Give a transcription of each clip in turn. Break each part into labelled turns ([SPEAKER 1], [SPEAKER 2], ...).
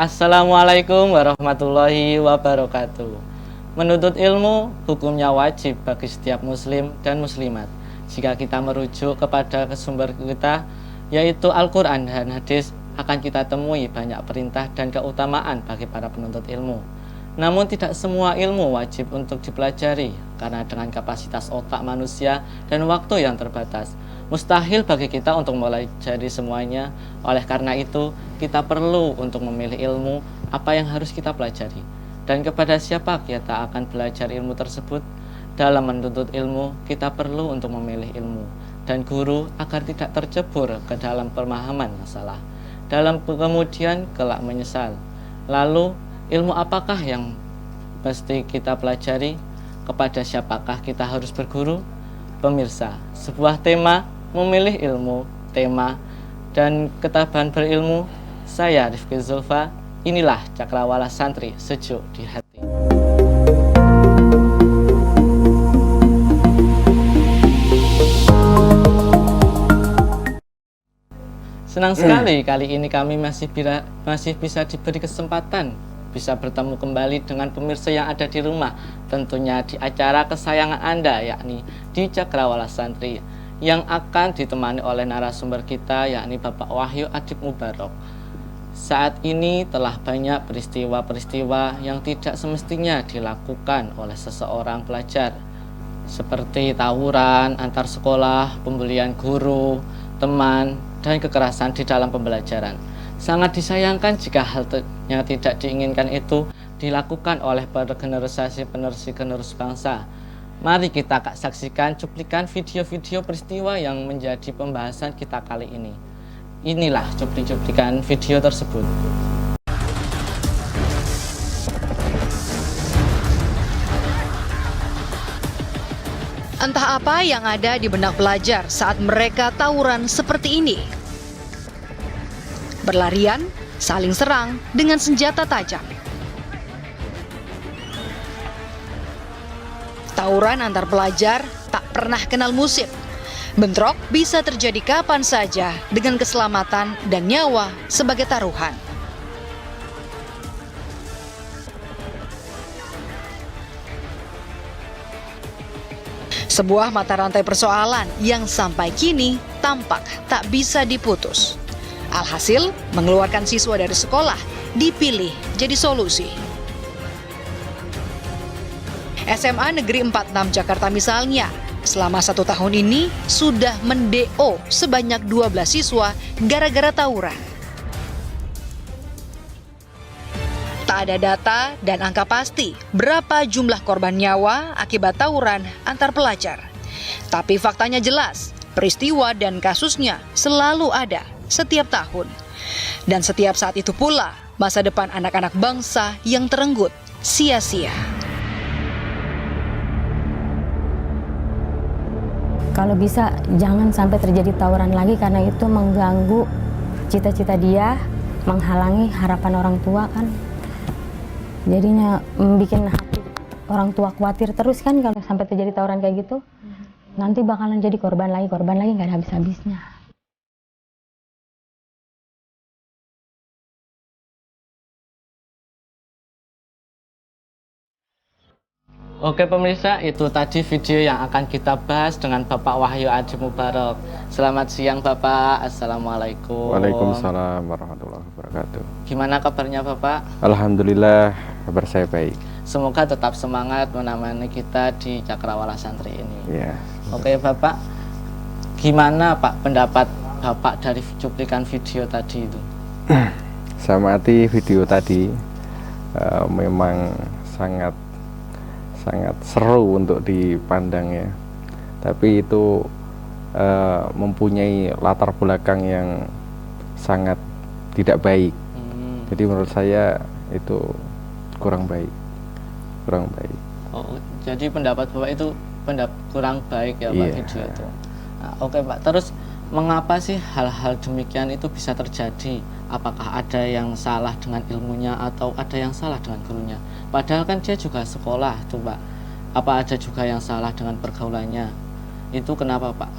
[SPEAKER 1] Assalamualaikum warahmatullahi wabarakatuh. Menuntut ilmu hukumnya wajib bagi setiap muslim dan muslimat. Jika kita merujuk kepada sumber kita, yaitu Al-Quran dan hadis, akan kita temui banyak perintah dan keutamaan bagi para penuntut ilmu. Namun tidak semua ilmu wajib untuk dipelajari, karena dengan kapasitas otak manusia dan waktu yang terbatas, mustahil bagi kita untuk mempelajari semuanya. Oleh karena itu, kita perlu untuk memilih ilmu apa yang harus kita pelajari dan kepada siapa kita akan belajar ilmu tersebut. Dalam menuntut ilmu, kita perlu untuk memilih ilmu dan guru agar tidak tercebur ke dalam pemahaman masalah, dalam kemudian kelak menyesal. Lalu, ilmu apakah yang mesti kita pelajari? Kepada siapakah kita harus berguru? Pemirsa, sebuah tema memilih ilmu, tema, dan ketabahan berilmu. Saya Rifki Zulfa, inilah Cakrawala Santri Sejuk di Hati. Senang sekali kali ini kami masih bisa diberi kesempatan bisa bertemu kembali dengan pemirsa yang ada di rumah, tentunya di acara kesayangan Anda, yakni di Cakrawala Santri, yang akan ditemani oleh narasumber kita, yakni Bapak Wahyu Adib Mubarok. Saat ini telah banyak peristiwa-peristiwa yang tidak semestinya dilakukan oleh seseorang pelajar, seperti tawuran antar sekolah, pembelian guru, teman, dan kekerasan di dalam pembelajaran. Sangat disayangkan jika hal yang tidak diinginkan itu dilakukan oleh para generasi penerus bangsa. Mari kita saksikan cuplikan video-video peristiwa yang menjadi pembahasan kita kali ini. Inilah cuplikan video tersebut.
[SPEAKER 2] Entah apa yang ada di benak pelajar saat mereka tawuran seperti ini. Berlarian, saling serang dengan senjata tajam. Tawuran antar pelajar tak pernah kenal musim. Bentrok bisa terjadi kapan saja dengan keselamatan dan nyawa sebagai taruhan. Sebuah mata rantai persoalan yang sampai kini tampak tak bisa diputus. Alhasil, mengeluarkan siswa dari sekolah dipilih jadi solusi. SMA Negeri 46 Jakarta misalnya, selama 1 tahun ini sudah men-DO sebanyak 12 siswa gara-gara tawuran. Tak ada data dan angka pasti berapa jumlah korban nyawa akibat tawuran antar pelajar. Tapi faktanya jelas, peristiwa dan kasusnya selalu ada setiap tahun. Dan setiap saat itu pula, masa depan anak-anak bangsa yang terenggut sia-sia.
[SPEAKER 3] Kalau bisa jangan sampai terjadi tawuran lagi, karena itu mengganggu cita-cita dia, menghalangi harapan orang tua kan. Jadinya bikin hati orang tua khawatir terus kan kalau sampai terjadi tawuran kayak gitu. Nanti bakalan jadi korban lagi nggak ada habis-habisnya.
[SPEAKER 1] Oke pemirsa, itu tadi video yang akan kita bahas dengan Bapak Wahyu Adib Mubarok. Selamat siang Bapak, Assalamualaikum.
[SPEAKER 4] Waalaikumsalam warahmatullahi wabarakatuh.
[SPEAKER 1] Gimana kabarnya Bapak?
[SPEAKER 4] Alhamdulillah, kabar saya baik.
[SPEAKER 1] Semoga tetap semangat menemani kita di Cakrawala Santri ini.
[SPEAKER 4] Ya.
[SPEAKER 1] Oke Bapak, gimana Pak pendapat Bapak dari cuplikan video tadi itu?
[SPEAKER 4] Saya amati video tadi, memang sangat seru untuk dipandang ya. Tapi itu mempunyai latar belakang yang sangat tidak baik. Jadi menurut saya itu kurang baik.
[SPEAKER 1] Oh, jadi pendapat Bapak itu kurang baik ya Pak,
[SPEAKER 4] Iya.
[SPEAKER 1] video itu. Nah, oke Pak, terus mengapa sih hal-hal demikian itu bisa terjadi? Apakah ada yang salah dengan ilmunya atau ada yang salah dengan gurunya? Padahal kan dia juga sekolah tuh Pak. Apa ada juga yang salah dengan pergaulannya? Itu kenapa Pak?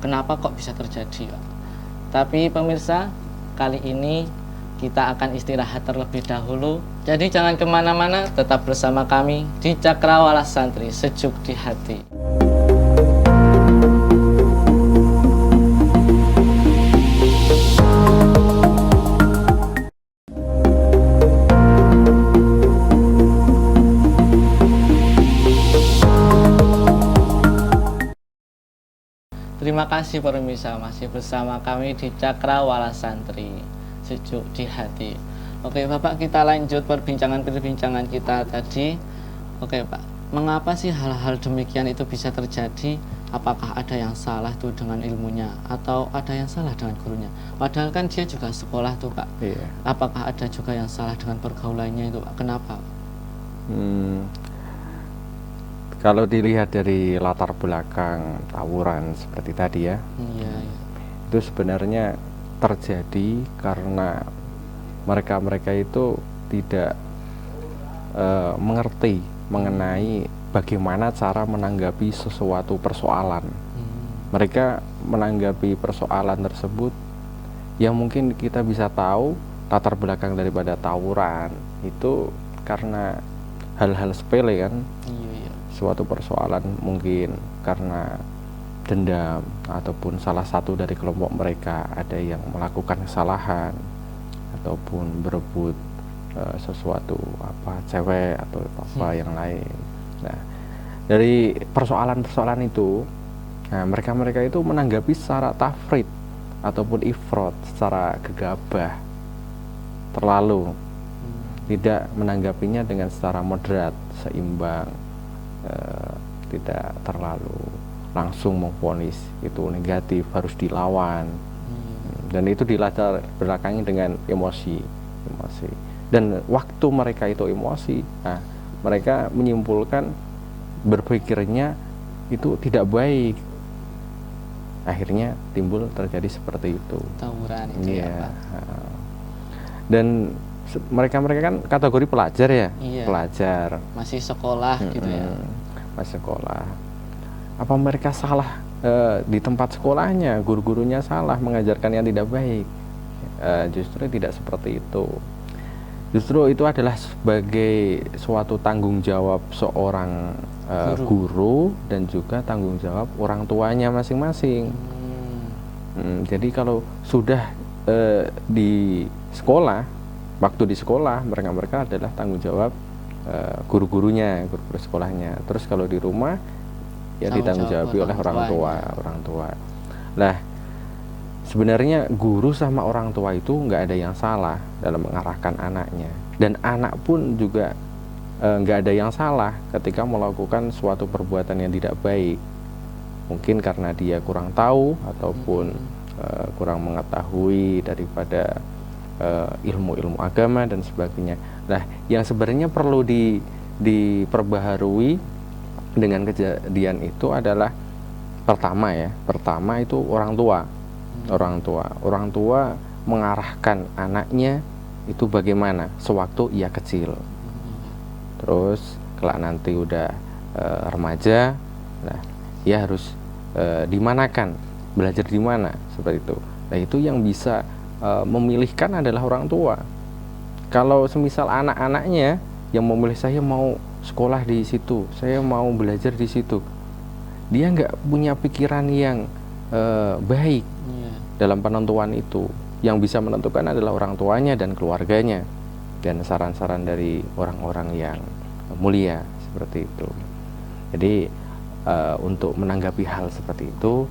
[SPEAKER 1] Kenapa kok bisa terjadi Pak? Tapi pemirsa, kali ini kita akan istirahat terlebih dahulu. Jadi jangan kemana-mana, tetap bersama kami di Cakrawala Santri, sejuk di hati. Terima kasih pemirsa, masih bersama kami di Cakrawala Santri, sejuk di hati. Oke Bapak, kita lanjut perbincangan kita tadi. Oke Pak, mengapa sih hal-hal demikian itu bisa terjadi? Apakah ada yang salah tuh dengan ilmunya atau ada yang salah dengan gurunya? Padahal kan dia juga sekolah tuh Pak.
[SPEAKER 4] Iya.
[SPEAKER 1] Apakah ada juga yang salah dengan pergaulannya itu Pak? Kenapa?
[SPEAKER 4] Kalau dilihat dari latar belakang tawuran seperti tadi ya,
[SPEAKER 1] Iya.
[SPEAKER 4] itu sebenarnya terjadi karena mereka itu tidak mengerti mengenai bagaimana cara menanggapi sesuatu persoalan. Mereka menanggapi persoalan tersebut yang mungkin kita bisa tahu latar belakang daripada tawuran itu karena hal-hal sepele kan.
[SPEAKER 1] Iya.
[SPEAKER 4] Suatu persoalan mungkin karena dendam ataupun salah satu dari kelompok mereka ada yang melakukan kesalahan ataupun berebut sesuatu cewek atau apa yang lain. Nah, dari persoalan-persoalan itu, mereka itu menanggapi secara tafrid ataupun ifrot, secara gegabah, terlalu, tidak menanggapinya dengan secara moderat, seimbang, tidak terlalu langsung memvonis itu negatif, harus dilawan. Dan itu dilatar belakangi dengan emosi. Dan waktu mereka itu emosi, mereka menyimpulkan berpikirnya itu tidak baik. Akhirnya timbul terjadi seperti itu.
[SPEAKER 1] Tawuran itu ya Pak.
[SPEAKER 4] Dan mereka kan kategori pelajar ya.
[SPEAKER 1] Iya.
[SPEAKER 4] Pelajar
[SPEAKER 1] Masih sekolah gitu ya.
[SPEAKER 4] Masih sekolah. Apa mereka salah di tempat sekolahnya, guru-gurunya salah mengajarkan yang tidak baik? Justru tidak seperti itu. Justru itu adalah sebagai suatu tanggung jawab seorang guru dan juga tanggung jawab orang tuanya masing-masing. Jadi kalau sudah di sekolah, waktu di sekolah mereka adalah tanggung jawab guru-gurunya, guru sekolahnya. Terus kalau di rumah ya ditanggung jawabi oleh orang tua. Nah, sebenarnya guru sama orang tua itu nggak ada yang salah dalam mengarahkan anaknya, dan anak pun juga nggak ada yang salah ketika melakukan suatu perbuatan yang tidak baik. Mungkin karena dia kurang tahu ataupun kurang mengetahui daripada ilmu-ilmu agama dan sebagainya. Nah, yang sebenarnya perlu diperbaharui dengan kejadian itu adalah pertama itu orang tua mengarahkan anaknya itu bagaimana sewaktu ia kecil. Terus kalau nanti udah remaja, nah ia harus dimanakan, belajar di mana, seperti itu. Nah, itu yang bisa memilihkan adalah orang tua. Kalau semisal anak-anaknya yang memilih, saya mau sekolah di situ, saya mau belajar di situ, dia nggak punya pikiran yang baik dalam penentuan itu. Yang bisa menentukan adalah orang tuanya dan keluarganya, dan saran-saran dari orang-orang yang mulia seperti itu. Jadi untuk menanggapi hal seperti itu,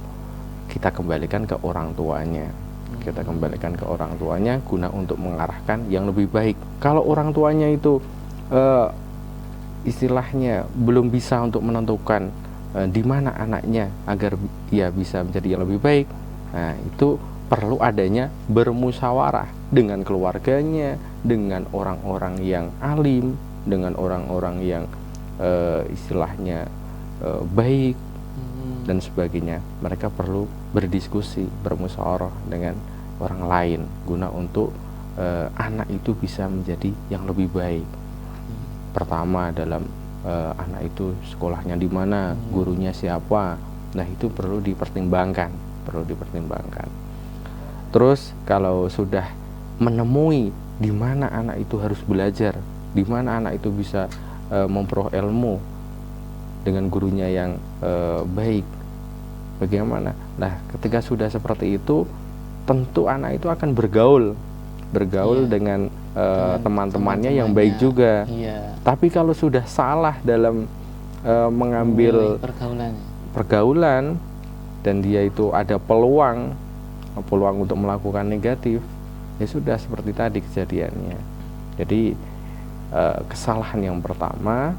[SPEAKER 4] kita kembalikan ke orang tuanya. Kita kembalikan ke orang tuanya guna untuk mengarahkan yang lebih baik. Kalau orang tuanya itu istilahnya belum bisa untuk menentukan di mana anaknya agar ia bisa menjadi yang lebih baik, nah itu perlu adanya bermusyawarah dengan keluarganya, dengan orang-orang yang alim, dengan orang-orang yang istilahnya baik dan sebagainya. Mereka perlu berdiskusi, bermusyawarah dengan orang lain guna untuk anak itu bisa menjadi yang lebih baik. Pertama dalam anak itu sekolahnya di mana, gurunya siapa. Nah, itu perlu dipertimbangkan. Terus kalau sudah menemui di mana anak itu harus belajar, di mana anak itu bisa memperoleh ilmu dengan gurunya yang baik. Bagaimana? Nah, ketika sudah seperti itu, tentu anak itu akan bergaul dengan teman-temannya yang baik juga. Tapi kalau sudah salah dalam mengambil pergaulan dan dia itu ada peluang untuk melakukan negatif, ya sudah seperti tadi kejadiannya. Jadi kesalahan yang pertama,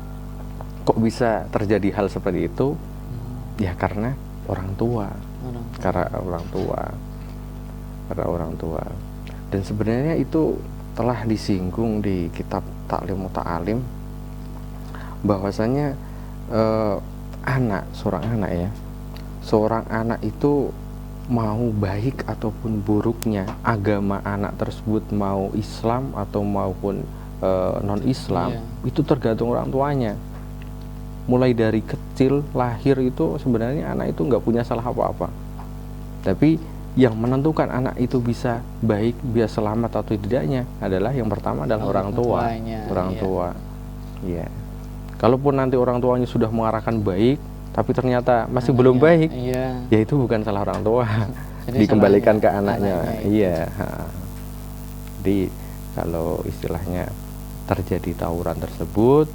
[SPEAKER 4] kok bisa terjadi hal seperti itu? Ya karena orang tua. Dan sebenarnya itu telah disinggung di kitab Ta'lim Muta'alim, bahwasanya seorang anak itu mau baik ataupun buruknya agama anak tersebut, mau Islam atau maupun non Islam, itu tergantung orang tuanya. Mulai dari kecil lahir itu sebenarnya anak itu nggak punya salah apa-apa, tapi yang menentukan anak itu bisa baik, bisa selamat atau tidaknya adalah yang pertama adalah orang tua. Iya. Kalaupun nanti orang tuanya sudah mengarahkan baik, tapi ternyata masih belum baik, ya itu bukan salah orang tua. Jadi dikembalikan ke anaknya. Iya. Jadi kalau istilahnya terjadi tawuran tersebut,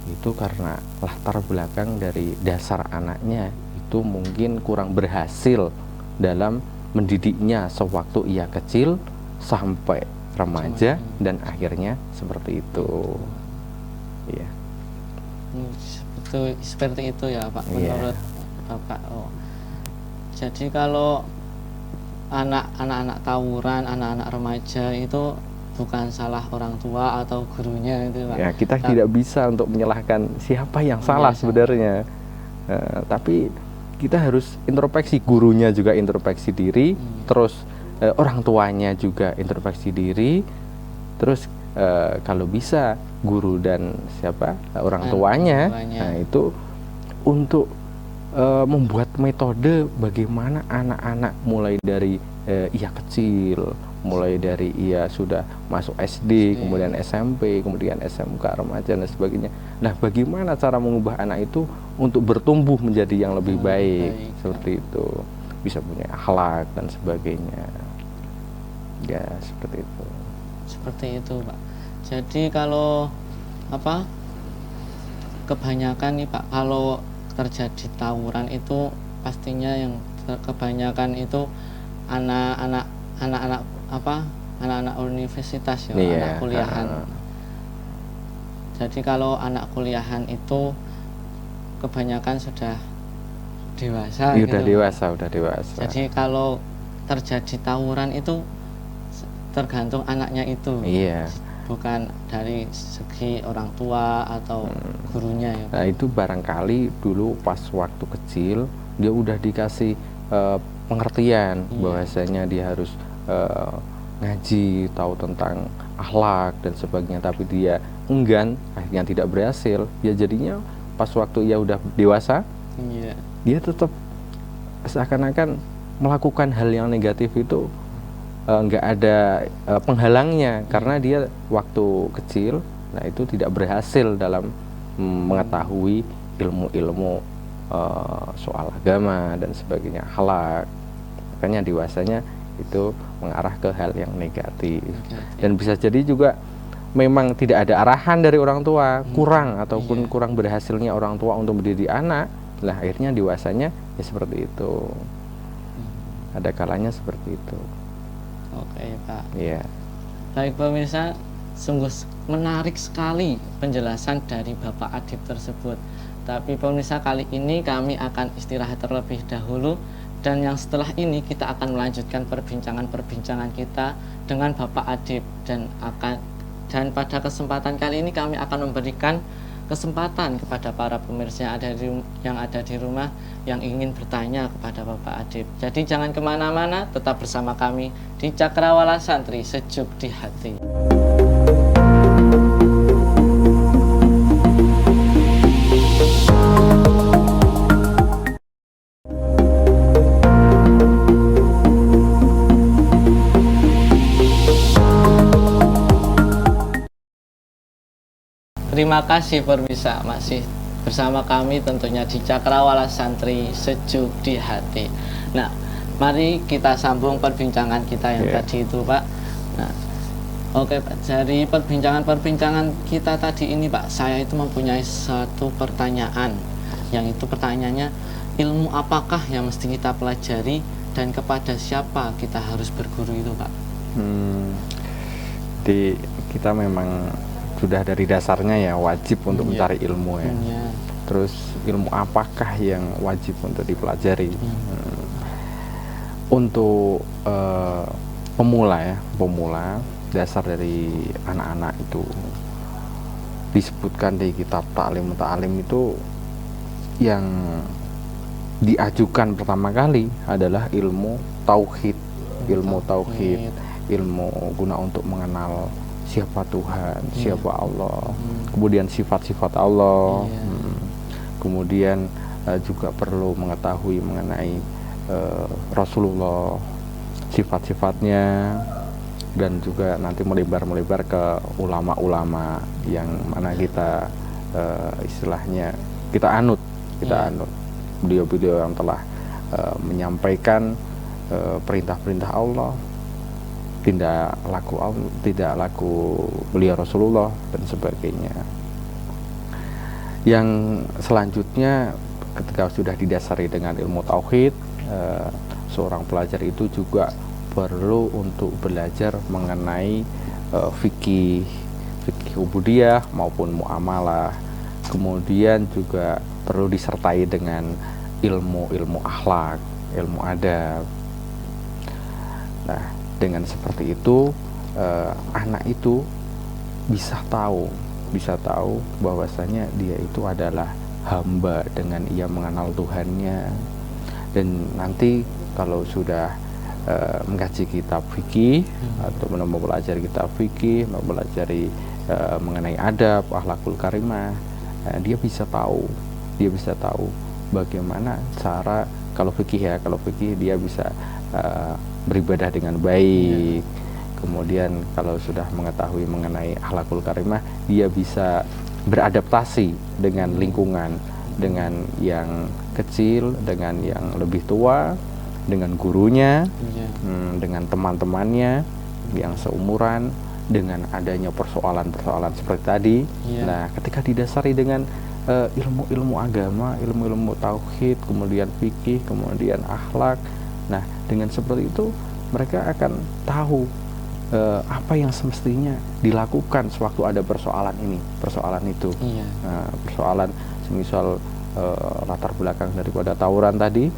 [SPEAKER 4] itu karena latar belakang dari dasar anaknya itu mungkin kurang berhasil dalam mendidiknya sewaktu ia kecil sampai remaja dan akhirnya seperti itu. Iya.
[SPEAKER 1] Seperti itu ya Pak, menurut Bapak. Jadi kalau anak-anak tawuran, anak-anak remaja itu bukan salah orang tua atau gurunya itu Pak.
[SPEAKER 4] Ya, kita tidak bisa untuk menyalahkan siapa yang salah sebenarnya. Tapi kita harus introspeksi, gurunya juga introspeksi diri, terus orang tuanya juga introspeksi diri, terus kalau bisa guru dan orang tuanya. Nah itu untuk membuat metode bagaimana anak-anak mulai dari ia kecil, mulai dari ia sudah masuk SD, kemudian SMP, kemudian SMK, remaja dan sebagainya. Nah, bagaimana cara mengubah anak itu untuk bertumbuh menjadi yang lebih baik, seperti itu, bisa punya akhlak dan sebagainya. Ya, seperti itu.
[SPEAKER 1] Seperti itu, Pak. Jadi kalau kebanyakan nih Pak, kalau terjadi tawuran itu pastinya yang kebanyakan itu anak-anak universitas ya, anak kuliahan. Jadi kalau anak kuliahan itu kebanyakan sudah dewasa.
[SPEAKER 4] Udah dewasa.
[SPEAKER 1] Jadi kalau terjadi tawuran itu tergantung anaknya itu.
[SPEAKER 4] Iya.
[SPEAKER 1] Bukan dari segi orang tua atau gurunya ya.
[SPEAKER 4] Nah, itu barangkali dulu pas waktu kecil dia udah dikasih pengertian bahwasanya dia harus ngaji, tahu tentang akhlak dan sebagainya, tapi dia enggan, akhirnya tidak berhasil. Ya jadinya pas waktu ia udah dewasa, dia tetap seakan-akan melakukan hal yang negatif itu nggak ada penghalangnya, karena dia waktu kecil, nah itu tidak berhasil dalam mengetahui ilmu-ilmu soal agama dan sebagainya, akhlak. Makanya dewasanya itu mengarah ke hal yang negatif. Dan bisa jadi juga memang tidak ada arahan dari orang tua, kurang ataupun kurang berhasilnya orang tua untuk mendidik anak. Lah akhirnya dewasanya ya seperti itu. Ada kalanya seperti itu.
[SPEAKER 1] Oke Pak.
[SPEAKER 4] Iya.
[SPEAKER 1] Baik pemirsa, sungguh menarik sekali penjelasan dari Bapak Adib tersebut. Tapi pemirsa, kali ini kami akan istirahat terlebih dahulu, dan yang setelah ini kita akan melanjutkan perbincangan kita dengan Bapak Adib, dan pada kesempatan kali ini kami akan memberikan kesempatan kepada para pemirsa yang ada di rumah yang ingin bertanya kepada Bapak Adib. Jadi jangan kemana-mana, tetap bersama kami di Cakrawala Santri, sejuk di hati. Terima kasih Permisa masih bersama kami tentunya di Cakrawala Santri Sejuk di Hati. Nah, mari kita sambung perbincangan kita yang tadi itu, Pak. Nah, oke Pak, dari perbincangan kita tadi ini Pak, saya itu mempunyai satu pertanyaan. Yang itu pertanyaannya, ilmu apakah yang mesti kita pelajari dan kepada siapa kita harus berguru itu Pak?
[SPEAKER 4] Jadi kita memang sudah dari dasarnya ya wajib untuk mencari ilmu ya. Terus ilmu apakah yang wajib untuk dipelajari? Untuk pemula dasar dari anak-anak itu disebutkan di kitab Ta'lim itu yang diajukan pertama kali adalah ilmu tauhid, ilmu guna untuk mengenal siapa Tuhan, siapa Allah, kemudian sifat-sifat Allah, kemudian juga perlu mengetahui mengenai Rasulullah, sifat-sifatnya, dan juga nanti melebar ke ulama-ulama yang mana kita istilahnya kita anut beliau-beliau yang telah menyampaikan perintah-perintah Allah, tidak laku beliau Rasulullah dan sebagainya. Yang selanjutnya ketika sudah didasari dengan ilmu tauhid, seorang pelajar itu juga perlu untuk belajar mengenai fikih ubudiyah maupun muamalah. Kemudian juga perlu disertai dengan ilmu akhlak, ilmu adab. Nah, dengan seperti itu anak itu bisa tahu bahwasanya dia itu adalah hamba dengan ia mengenal Tuhannya. Dan nanti kalau sudah mengkaji kitab fikih atau mempelajari kitab fikih, mempelajari mengenai adab, akhlakul karimah, dia bisa tahu bagaimana cara kalau fikih dia bisa beribadah dengan baik. Kemudian kalau sudah mengetahui mengenai akhlakul karimah, dia bisa beradaptasi dengan lingkungan, dengan yang kecil, dengan yang lebih tua, dengan gurunya, dengan teman-temannya yang seumuran, dengan adanya persoalan-persoalan seperti tadi. Nah, ketika didasari dengan ilmu-ilmu agama, ilmu-ilmu tauhid, kemudian fikih, kemudian akhlak, nah dengan seperti itu mereka akan tahu apa yang semestinya dilakukan sewaktu ada persoalan itu. Persoalan semisal latar belakang daripada tawuran tadi,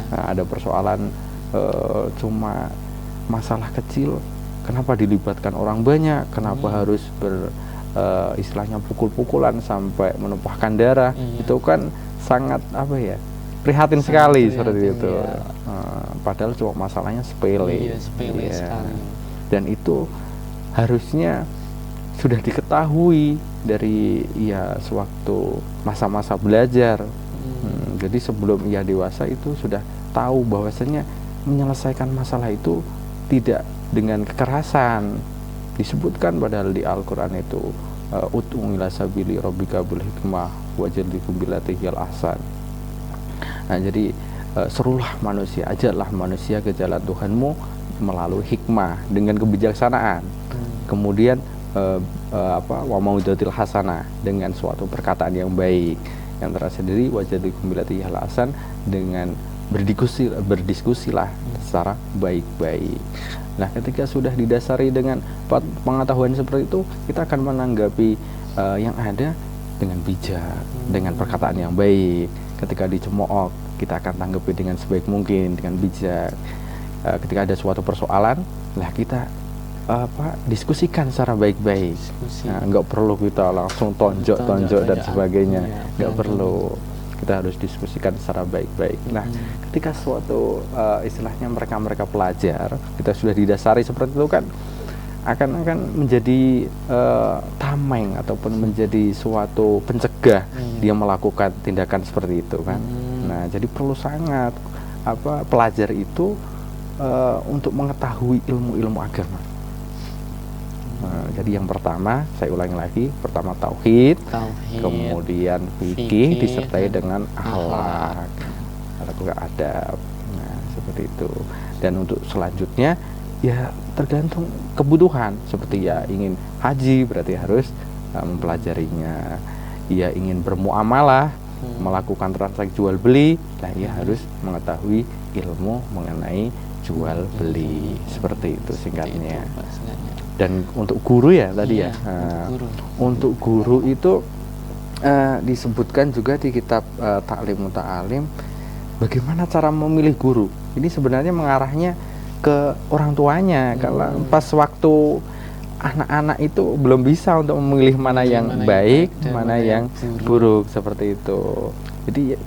[SPEAKER 4] ada persoalan cuma masalah kecil, kenapa dilibatkan orang banyak, kenapa harus istilahnya pukul-pukulan sampai menumpahkan darah, itu kan sangat prihatin sekali seperti itu. Padahal cuma masalahnya sepele,
[SPEAKER 1] sekali.
[SPEAKER 4] Dan itu harusnya sudah diketahui dari sewaktu masa-masa belajar. Jadi sebelum ia dewasa itu sudah tahu bahwasanya menyelesaikan masalah itu tidak dengan kekerasan. Disebutkan padahal di Al-Quran itu ud'u ila sabili rabbika bil hikmah wajadilhum billati hiyal ahsan. Nah, jadi serulah manusia, ajarlah manusia ke jalan Tuhanmu melalui hikmah dengan kebijaksanaan. Kemudian wa mau'izatil hasanah, dengan suatu perkataan yang baik. Yang terasa diri wajadilhum billati hiyal ahsan, dengan berdiskusilah secara baik-baik. Nah, ketika sudah didasari dengan pengetahuan seperti itu, kita akan menanggapi yang ada dengan bijak, dengan perkataan yang baik. Ketika dicemooh, kita akan tanggapi dengan sebaik mungkin, dengan bijak. Ketika ada suatu persoalan, kita diskusikan secara baik-baik. Nah, nggak perlu kita langsung tonjok dan sebagainya, nggak perlu. Kita harus diskusikan secara baik-baik. Nah, ketika suatu istilahnya mereka pelajar, kita sudah didasari seperti itu kan, akan menjadi tameng ataupun menjadi suatu pencegah dia melakukan tindakan seperti itu kan. Nah, jadi perlu sangat pelajar itu untuk mengetahui ilmu-ilmu agama. Jadi yang pertama, saya ulangi lagi, pertama tauhid, kemudian fikih disertai dengan akhlak, adab. Nah, seperti itu. Dan untuk selanjutnya ya tergantung kebutuhan, seperti ya ingin haji berarti harus mempelajarinya, ya ingin bermuamalah, melakukan transaksi jual beli, nah ya harus mengetahui ilmu mengenai jual beli, seperti itu singkatnya. Dan untuk guru ya tadi ya, untuk guru itu disebutkan juga di kitab Ta'lim Muta'alim, bagaimana cara memilih guru. Ini sebenarnya mengarahnya ke orang tuanya. Kalau pas waktu anak-anak itu belum bisa untuk memilih mana yang baik, mana yang buruk, seperti itu. Jadi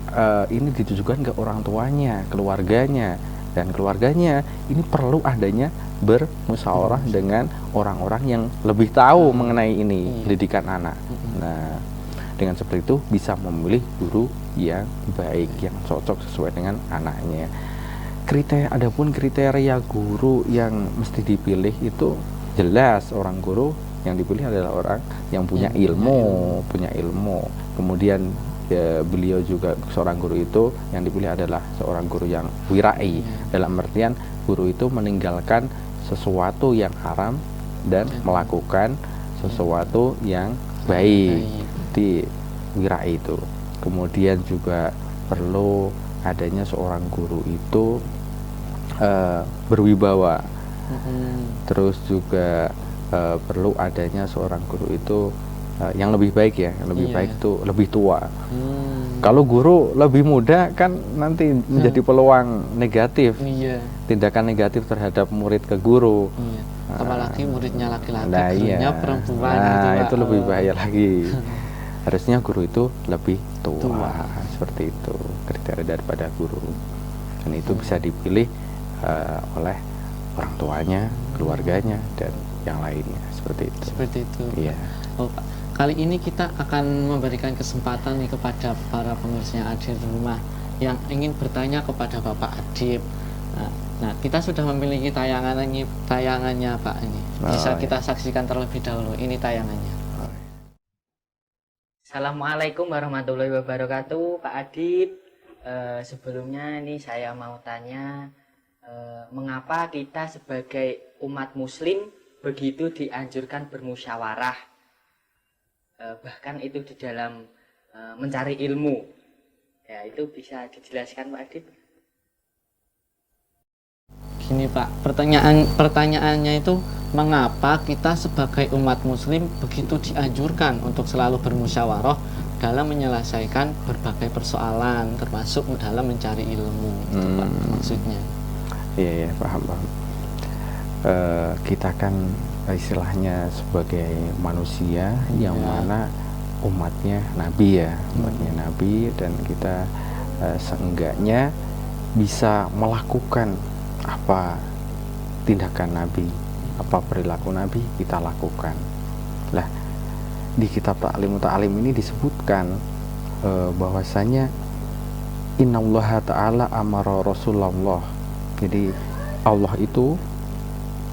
[SPEAKER 4] ini ditujukan ke orang tuanya, keluarganya, dan keluarganya ini perlu adanya bermusyawarah dengan orang-orang yang lebih tahu mengenai ini, pendidikan anak. Nah, dengan seperti itu bisa memilih guru yang baik, yang cocok sesuai dengan anaknya. Adapun kriteria guru yang mesti dipilih itu jelas, orang guru yang dipilih adalah orang yang punya ilmu. Kemudian beliau juga, seorang guru itu yang dipilih adalah seorang guru yang wirai, dalam artian guru itu meninggalkan sesuatu yang haram dan melakukan sesuatu yang baik di wirai itu. Kemudian juga perlu adanya seorang guru itu berwibawa. Terus juga perlu adanya seorang guru itu yang lebih baik ya, yang lebih baik itu lebih tua. Kalau guru lebih muda kan nanti menjadi peluang negatif, tindakan negatif terhadap murid ke guru.
[SPEAKER 1] Apalagi muridnya laki-laki, gurunya perempuan.
[SPEAKER 4] Nah, itu lebih bahaya lagi. Harusnya guru itu lebih tua. Seperti itu kriteria daripada guru. Dan itu bisa dipilih oleh orang tuanya, keluarganya, dan yang lainnya. Seperti itu.
[SPEAKER 1] Seperti itu.
[SPEAKER 4] Iya.
[SPEAKER 1] Oh, kali ini kita akan memberikan kesempatan nih kepada para pemirsa yang ada di rumah yang ingin bertanya kepada Bapak Adib. Nah, kita sudah memiliki tayangannya Pak ini. Bisa kita saksikan terlebih dahulu. Ini tayangannya.
[SPEAKER 5] Assalamualaikum warahmatullahi wabarakatuh, Pak Adib. Sebelumnya ini saya mau tanya, mengapa kita sebagai umat Muslim begitu dianjurkan bermusyawarah, bahkan itu di dalam mencari ilmu? Ya, itu bisa dijelaskan Pak Adib.
[SPEAKER 1] Gini Pak, pertanyaannya itu, mengapa kita sebagai umat Muslim begitu dianjurkan untuk selalu bermusyawarah dalam menyelesaikan berbagai persoalan, termasuk dalam mencari ilmu? Itu Pak maksudnya.
[SPEAKER 4] Iya, paham. Kita kan istilahnya sebagai manusia yang mana umatnya Nabi ya, Nabi, dan kita seenggaknya bisa melakukan apa tindakan Nabi, apa perilaku Nabi kita lakukan. Lah, di kitab Ta'lim Muta'alim ini disebutkan bahwasanya innallaha ta'ala amara Rasulullah. Jadi Allah itu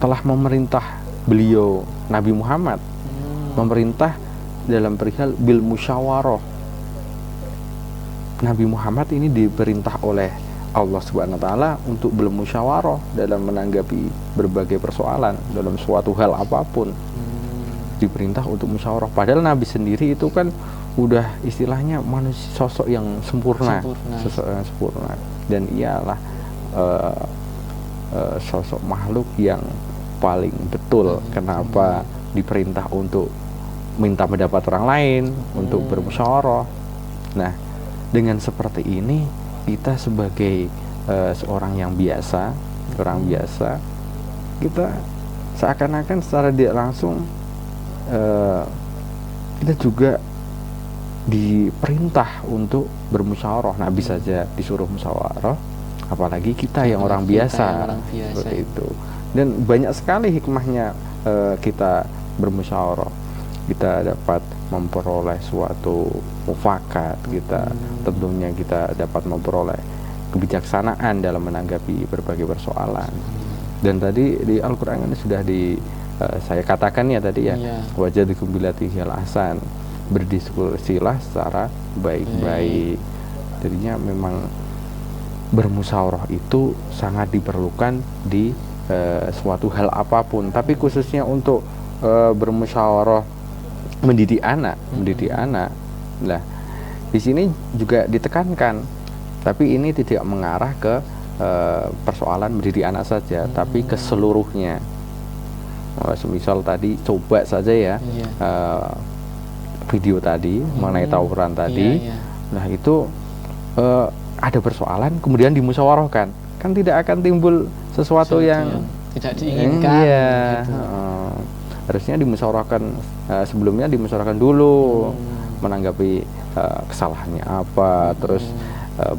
[SPEAKER 4] telah memerintah beliau Nabi Muhammad, memerintah dalam perihal bil musyawarah. Nabi Muhammad ini diperintah oleh Allah Subhanahu wa taala untuk bermusyawarah dalam menanggapi berbagai persoalan dalam suatu hal apapun. Diperintah untuk musyawarah, padahal Nabi sendiri itu kan udah istilahnya manusia, sosok yang sempurna. Sosok yang sempurna, dan ialah sosok makhluk yang paling betul. Kenapa diperintah untuk minta pendapat orang lain, untuk bermusyawarah? Nah, dengan seperti ini kita sebagai seorang yang biasa, kita seakan-akan secara tidak langsung kita juga diperintah untuk bermusyawarah. Nabi saja disuruh musyawarah, apalagi kita yang orang biasa, seperti itu. Dan banyak sekali hikmahnya kita bermusyawarah. Kita dapat memperoleh suatu mufakat, tentunya kita dapat memperoleh kebijaksanaan dalam menanggapi berbagai persoalan. Dan tadi di Al-Quran ini sudah saya katakan ya tadi ya,
[SPEAKER 1] Iya.
[SPEAKER 4] wajadikum bilatihil ahsan, berdiskusilah secara baik-baik. Jadinya memang bermusyawarah itu sangat diperlukan di suatu hal apapun, tapi khususnya untuk bermusyawarah mendidik anak. Nah, di sini juga ditekankan, tapi ini tidak mengarah ke persoalan mendidik anak saja, tapi ke seluruhnya. Semisal tadi coba saja ya, video tadi mengenai tawuran tadi. Nah, itu ada persoalan kemudian dimusyawarahkan, kan tidak akan timbul sesuatu yang
[SPEAKER 1] tidak diinginkan.
[SPEAKER 4] Iya.
[SPEAKER 1] Gitu.
[SPEAKER 4] Harusnya dimusyawarahkan sebelumnya, dimusyawarahkan dulu menanggapi kesalahannya apa, terus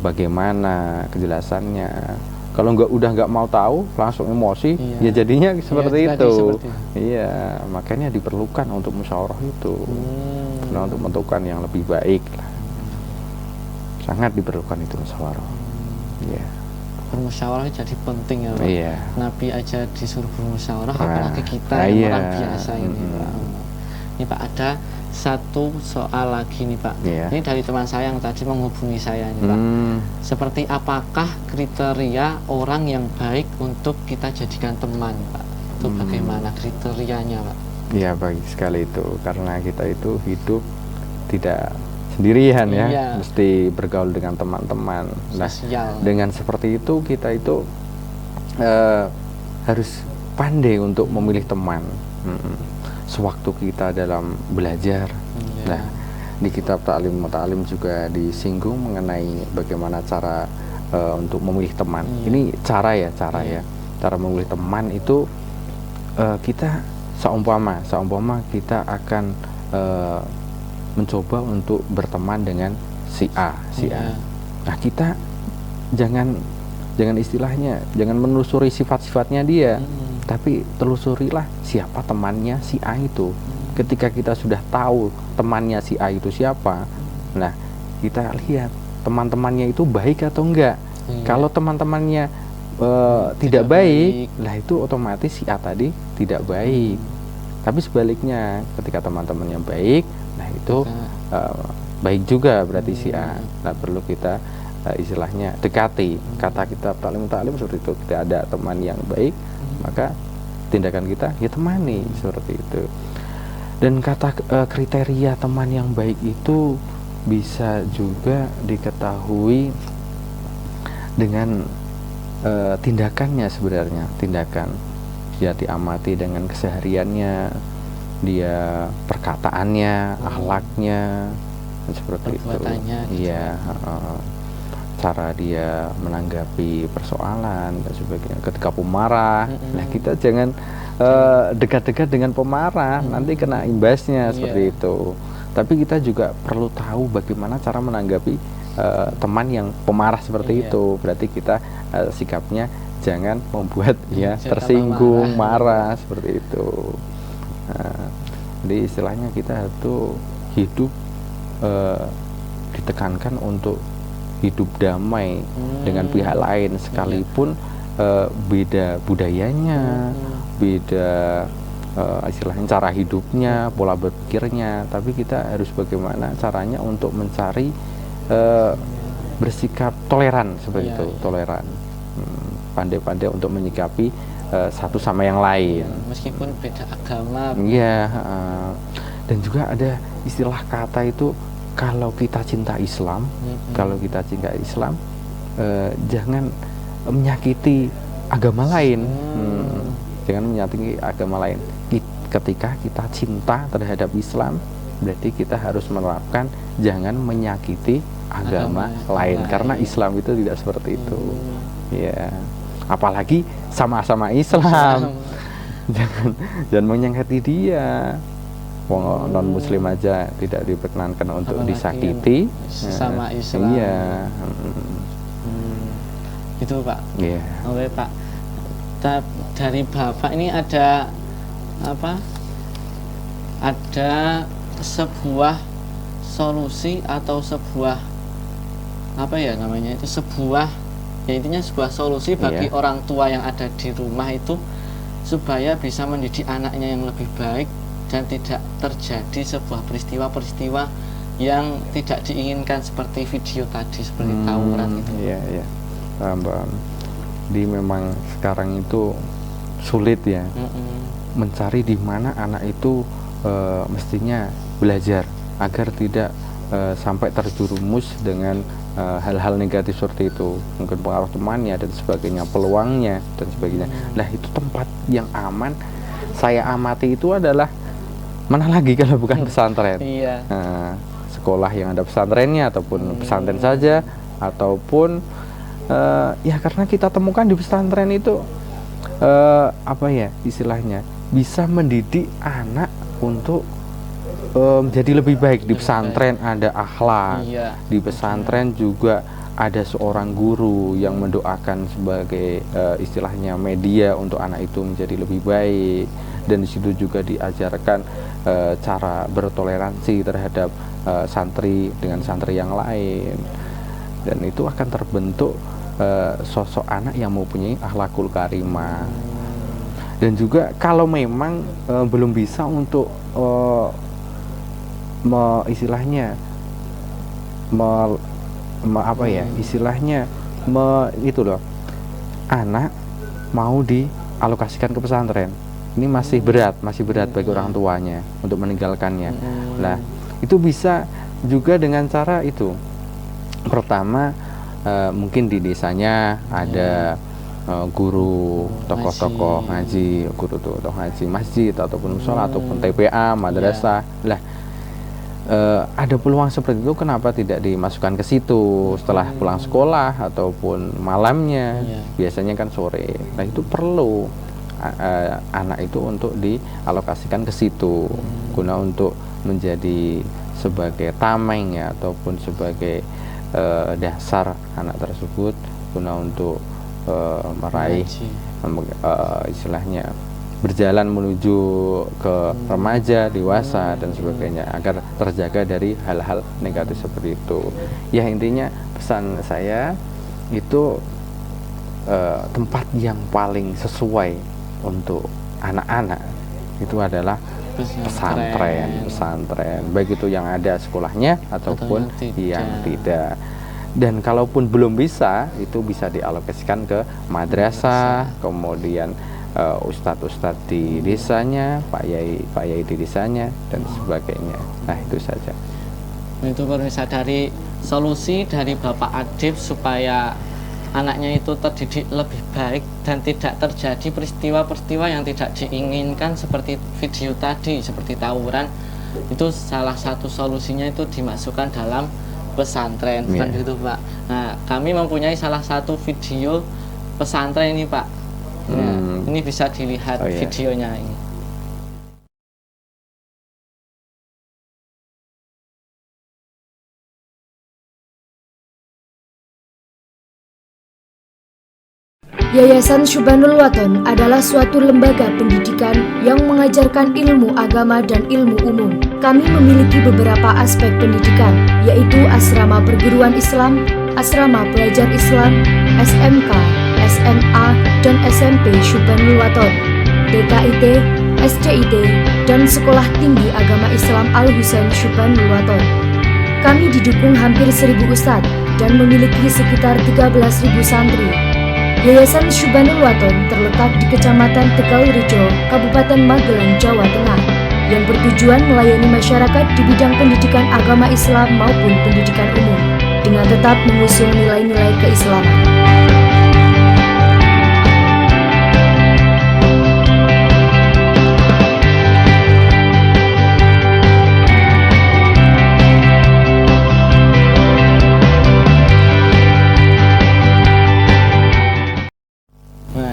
[SPEAKER 4] bagaimana kejelasannya. Kalau udah nggak mau tahu, langsung emosi, ya jadinya seperti itu. Iya, makanya diperlukan untuk musyawarah itu, nah, untuk menentukan yang lebih baik. Sangat diperlukan itu musyawarah. Iya.
[SPEAKER 1] Bermusyawarah jadi penting ya Pak.
[SPEAKER 4] Iya.
[SPEAKER 1] Nabi aja disuruh bermusyawarah,
[SPEAKER 4] Nah,
[SPEAKER 1] apalagi kita yang
[SPEAKER 4] iya.
[SPEAKER 1] orang biasa ini Pak. Ini Pak, ada satu soal lagi nih Pak.
[SPEAKER 4] Iya.
[SPEAKER 1] Ini dari teman saya yang tadi menghubungi saya nih Pak. Seperti apakah kriteria orang yang baik untuk kita jadikan teman Pak? Itu bagaimana kriterianya Pak?
[SPEAKER 4] Ya, baik sekali itu, karena kita itu hidup tidak sendirian ya,
[SPEAKER 1] Iya.
[SPEAKER 4] mesti bergaul dengan teman-teman. Nah,
[SPEAKER 1] Sosial.
[SPEAKER 4] dengan seperti itu kita itu harus pandai untuk memilih teman. Sewaktu kita dalam belajar.
[SPEAKER 1] Iya.
[SPEAKER 4] Nah, di kitab Ta'lim Muta'alim juga disinggung mengenai bagaimana cara untuk memilih teman. Ini cara ya. Cara memilih teman itu kita seumpama kita akan mencoba untuk berteman dengan si A. Nah, kita jangan istilahnya, jangan menelusuri sifat-sifatnya dia, tapi telusurilah siapa temannya si A itu. Ketika kita sudah tahu temannya si A itu siapa, nah kita lihat teman-temannya itu baik atau enggak. Kalau teman-temannya tidak baik, lah itu otomatis si A tadi tidak baik. Tapi sebaliknya, ketika teman-temannya baik, nah itu baik juga berarti si A. Nah, perlu kita istilahnya dekati. Kata kita Ta'lim seperti itu, kita ada teman yang baik, maka tindakan kita ya temani, seperti itu. Dan kata kriteria teman yang baik itu bisa juga diketahui dengan tindakannya sebenarnya. Tindakan dia diamati dengan kesehariannya, dia perkataannya, akhlaknya, seperti itu. Iya, cara dia menanggapi persoalan dan sebagainya. Ketika pemarah, nah kita jangan dekat-dekat dengan pemarah, nanti kena imbasnya seperti itu. Tapi kita juga perlu tahu bagaimana cara menanggapi teman yang pemarah seperti itu. Berarti kita sikapnya jangan membuat ya tersinggung, marah seperti itu. Nah, jadi istilahnya kita itu hidup ditekankan untuk hidup damai dengan pihak lain, sekalipun beda budayanya, beda istilahnya cara hidupnya, pola berpikirnya, tapi kita harus bagaimana caranya untuk mencari bersikap toleran seperti itu, toleran, pandai-pandai untuk menyikapi satu sama yang lain,
[SPEAKER 1] meskipun beda agama.
[SPEAKER 4] Iya. Dan juga ada istilah kata itu, kalau kita cinta Islam, jangan menyakiti agama lain. Jangan menyakiti agama lain. Ketika kita cinta terhadap Islam, berarti kita harus menerapkan jangan menyakiti agama lain, karena Islam itu tidak seperti itu. Ya, apalagi sama-sama Islam. Jangan menyakiti dia. Non Muslim aja tidak diperkenankan untuk disakiti
[SPEAKER 1] sama Islam.
[SPEAKER 4] Iya.
[SPEAKER 1] Itu Pak.
[SPEAKER 4] Iya.
[SPEAKER 1] Oke Pak. Dari Bapak ini ada apa? Ada sebuah solusi atau sebuah apa ya namanya itu, sebuah ya intinya sebuah solusi bagi orang tua yang ada di rumah itu supaya bisa mendidik anaknya yang lebih baik dan tidak terjadi sebuah peristiwa-peristiwa yang tidak diinginkan seperti video tadi, seperti tawuran itu.
[SPEAKER 4] Iya, iya. Paham. Di memang sekarang itu sulit ya mencari di mana anak itu mestinya belajar agar tidak sampai terjerumus dengan hal-hal negatif seperti itu, mungkin pengaruh temannya dan sebagainya, peluangnya dan sebagainya. Nah, itu tempat yang aman saya amati itu adalah mana lagi kalau bukan pesantren.
[SPEAKER 1] Iya.
[SPEAKER 4] Sekolah yang ada pesantrennya ataupun pesantren saja, ataupun ya karena kita temukan di pesantren itu apa ya istilahnya, bisa mendidik anak untuk menjadi lebih baik. Di pesantren ada akhlak, di pesantren juga ada seorang guru yang mendoakan sebagai istilahnya media untuk anak itu menjadi lebih baik, dan di situ juga diajarkan cara bertoleransi terhadap santri dengan santri yang lain, dan itu akan terbentuk sosok anak yang mempunyai akhlakul karimah. Dan juga kalau memang belum bisa untuk istilahnya itu loh, anak mau dialokasikan ke pesantren, ini masih berat bagi orang tuanya untuk meninggalkannya. Nah, itu bisa juga dengan cara itu. Pertama, mungkin di desanya ada guru, tokoh-tokoh ngaji, tokoh ngaji masjid ataupun musola ataupun TPA, madrasah. Lah, ada peluang seperti itu, kenapa tidak dimasukkan ke situ setelah pulang sekolah ataupun malamnya? Biasanya kan sore. Nah, itu perlu anak itu untuk dialokasikan ke situ guna untuk menjadi sebagai tameng ya, ataupun sebagai dasar anak tersebut guna untuk meraih istilahnya berjalan menuju ke remaja, dewasa dan sebagainya, agar terjaga dari hal-hal negatif seperti itu. Ya, intinya pesan saya itu tempat yang paling sesuai untuk anak-anak itu adalah pesantren, baik itu yang ada sekolahnya ataupun yang tidak. Dan kalaupun belum bisa, itu bisa dialokasikan ke madrasah, kemudian ustadz-ustadz di desanya, pak yai di desanya dan sebagainya. Nah, itu saja.
[SPEAKER 1] Itu pemirsa, dari solusi dari Bapak Adib supaya anaknya itu terdidik lebih baik dan tidak terjadi peristiwa-peristiwa yang tidak diinginkan seperti video tadi, seperti tawuran. Itu salah satu solusinya itu dimasukkan dalam pesantren, kan gitu Pak. Nah, kami mempunyai salah satu video pesantren ini Pak. Nah, ini bisa dilihat videonya ini.
[SPEAKER 6] Yayasan Syubhanul Waton adalah suatu lembaga pendidikan yang mengajarkan ilmu agama dan ilmu umum. Kami memiliki beberapa aspek pendidikan, yaitu asrama perguruan Islam, asrama pelajar Islam, SMK, SMA, dan SMP Syubhanul Waton, DKIT, SCIT, dan Sekolah Tinggi Agama Islam Al-Husain Syubhanul Waton. Kami didukung hampir 1.000 ustadz dan memiliki sekitar 13.000 santri. Yayasan Syubhanul Waton terletak di Kecamatan Tegalrejo, Kabupaten Magelang, Jawa Tengah, yang bertujuan melayani masyarakat di bidang pendidikan agama Islam maupun pendidikan umum, dengan tetap mengusung nilai-nilai keislaman.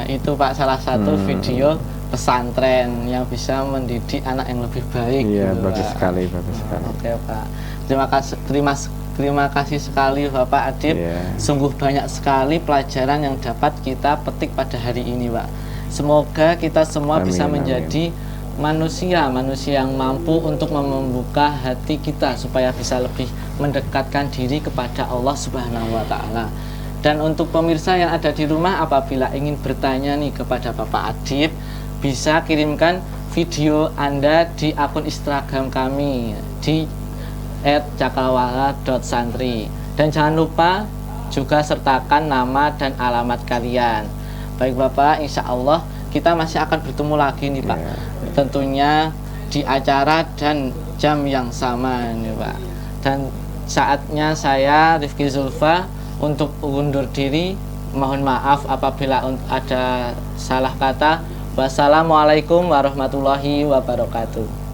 [SPEAKER 1] Itu Pak salah satu video pesantren yang bisa mendidik anak yang lebih baik.
[SPEAKER 4] Iya,
[SPEAKER 1] gitu,
[SPEAKER 4] bagus
[SPEAKER 1] Pak.
[SPEAKER 4] sekali, bagus sekali.
[SPEAKER 1] Oke Pak, terima kasih sekali Bapak Adib. Sungguh banyak sekali pelajaran yang dapat kita petik pada hari ini Pak. Semoga kita semua bisa menjadi manusia yang mampu untuk membuka hati kita supaya bisa lebih mendekatkan diri kepada Allah Subhanahu wa Ta'ala. Dan untuk pemirsa yang ada di rumah, apabila ingin bertanya nih kepada Bapak Adib bisa kirimkan video Anda di akun Instagram kami di @cakrawala.santri. Dan jangan lupa juga sertakan nama dan alamat kalian. Baik Bapak, insya Allah kita masih akan bertemu lagi nih Pak. Tentunya di acara dan jam yang sama nih Pak. Dan saatnya saya Rifki Zulfa untuk undur diri. Mohon maaf apabila ada salah kata. Wassalamualaikum warahmatullahi wabarakatuh.